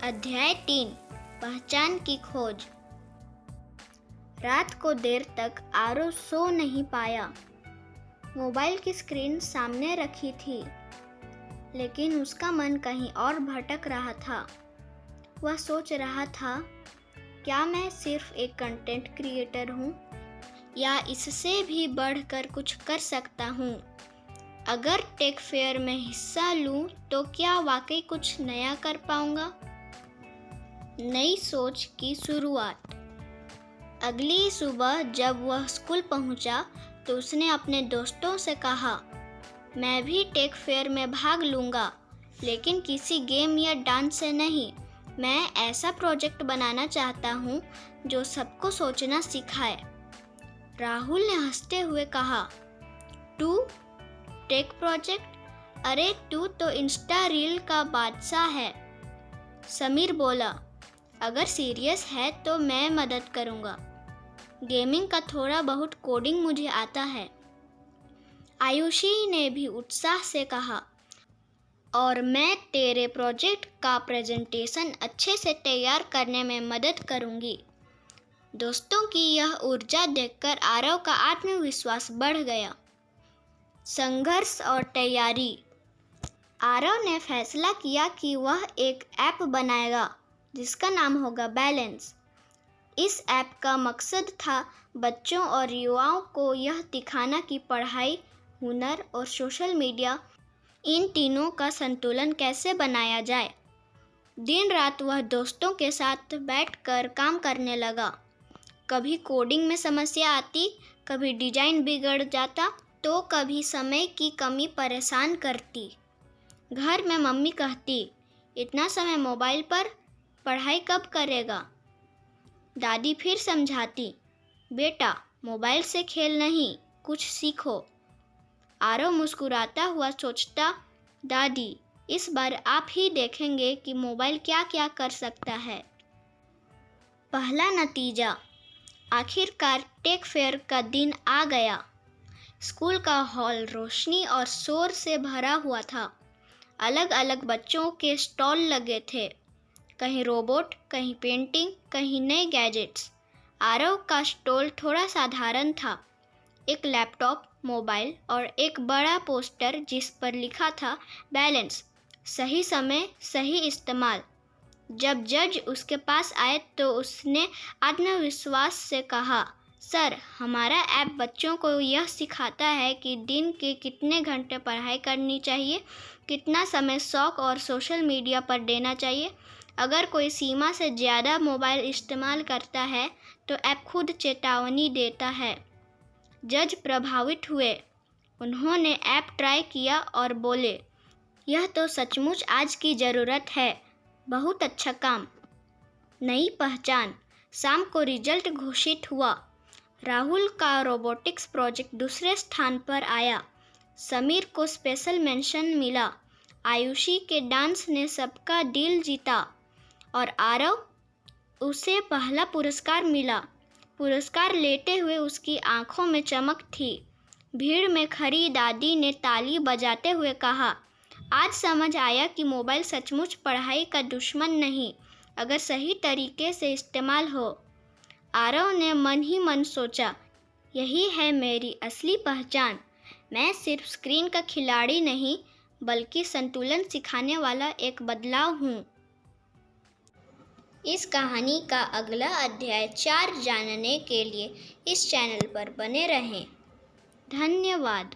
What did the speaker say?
अध्याय 3 पहचान की खोज। रात को देर तक आरव सो नहीं पाया। मोबाइल की स्क्रीन सामने रखी थी, लेकिन उसका मन कहीं और भटक रहा था। वह सोच रहा था, क्या मैं सिर्फ एक कंटेंट क्रिएटर हूँ या इससे भी बढ़कर कुछ कर सकता हूँ? अगर टेक फेयर में हिस्सा लूँ तो क्या वाकई कुछ नया कर पाऊँगा? नई सोच की शुरुआत। अगली सुबह जब वह स्कूल पहुंचा तो उसने अपने दोस्तों से कहा, मैं भी टेक फेयर में भाग लूँगा, लेकिन किसी गेम या डांस से नहीं। मैं ऐसा प्रोजेक्ट बनाना चाहता हूँ जो सबको सोचना सिखाए। राहुल ने हंसते हुए कहा, तू टेक प्रोजेक्ट? अरे तू तो इंस्टा रील का बादशाह है। समीर बोला, अगर सीरियस है तो मैं मदद करूँगा। गेमिंग का थोड़ा बहुत कोडिंग मुझे आता है। आयुषी ने भी उत्साह से कहा, और मैं तेरे प्रोजेक्ट का प्रेजेंटेशन अच्छे से तैयार करने में मदद करूँगी। दोस्तों की यह ऊर्जा देखकर आरव का आत्मविश्वास बढ़ गया। संघर्ष और तैयारी। आरव ने फैसला किया कि वह एक ऐप बनाएगा जिसका नाम होगा बैलेंस। इस ऐप का मकसद था बच्चों और युवाओं को यह दिखाना कि पढ़ाई, हुनर और सोशल मीडिया, इन तीनों का संतुलन कैसे बनाया जाए। दिन रात वह दोस्तों के साथ बैठकर काम करने लगा। कभी कोडिंग में समस्या आती, कभी डिजाइन बिगड़ जाता, तो कभी समय की कमी परेशान करती। घर में मम्मी कहती, इतना समय मोबाइल पर, पढ़ाई कब करेगा? दादी फिर समझाती, बेटा मोबाइल से खेल नहीं, कुछ सीखो। आरव मुस्कुराता हुआ सोचता, दादी इस बार आप ही देखेंगे कि मोबाइल क्या क्या कर सकता है। पहला नतीजा। आखिरकार टेक फेयर का दिन आ गया। स्कूल का हॉल रोशनी और शोर से भरा हुआ था। अलग अलग बच्चों के स्टॉल लगे थे, कहीं रोबोट, कहीं पेंटिंग, कहीं नए गैजेट्स। आरव का स्टॉल थोड़ा साधारण था। एक लैपटॉप, मोबाइल और एक बड़ा पोस्टर जिस पर लिखा था बैलेंस, सही समय सही इस्तेमाल। जब जज उसके पास आए तो उसने आत्मविश्वास से कहा, सर हमारा ऐप बच्चों को यह सिखाता है कि दिन के कितने घंटे पढ़ाई करनी चाहिए, कितना समय शौक और सोशल मीडिया पर देना चाहिए। अगर कोई सीमा से ज़्यादा मोबाइल इस्तेमाल करता है तो ऐप खुद चेतावनी देता है। जज प्रभावित हुए। उन्होंने ऐप ट्राई किया और बोले, यह तो सचमुच आज की ज़रूरत है। बहुत अच्छा काम। नई पहचान। शाम को रिजल्ट घोषित हुआ। राहुल का रोबोटिक्स प्रोजेक्ट दूसरे स्थान पर आया। समीर को स्पेशल मेंशन मिला। आयुषी के डांस ने सबका दिल जीता और आरव, उसे पहला पुरस्कार मिला। पुरस्कार लेते हुए उसकी आंखों में चमक थी। भीड़ में खड़ी दादी ने ताली बजाते हुए कहा, आज समझ आया कि मोबाइल सचमुच पढ़ाई का दुश्मन नहीं, अगर सही तरीके से इस्तेमाल हो। आरव ने मन ही मन सोचा, यही है मेरी असली पहचान। मैं सिर्फ स्क्रीन का खिलाड़ी नहीं, बल्कि संतुलन सिखाने वाला एक बदलाव हूँ। इस कहानी का अगला अध्याय 4 जानने के लिए इस चैनल पर बने रहें। धन्यवाद।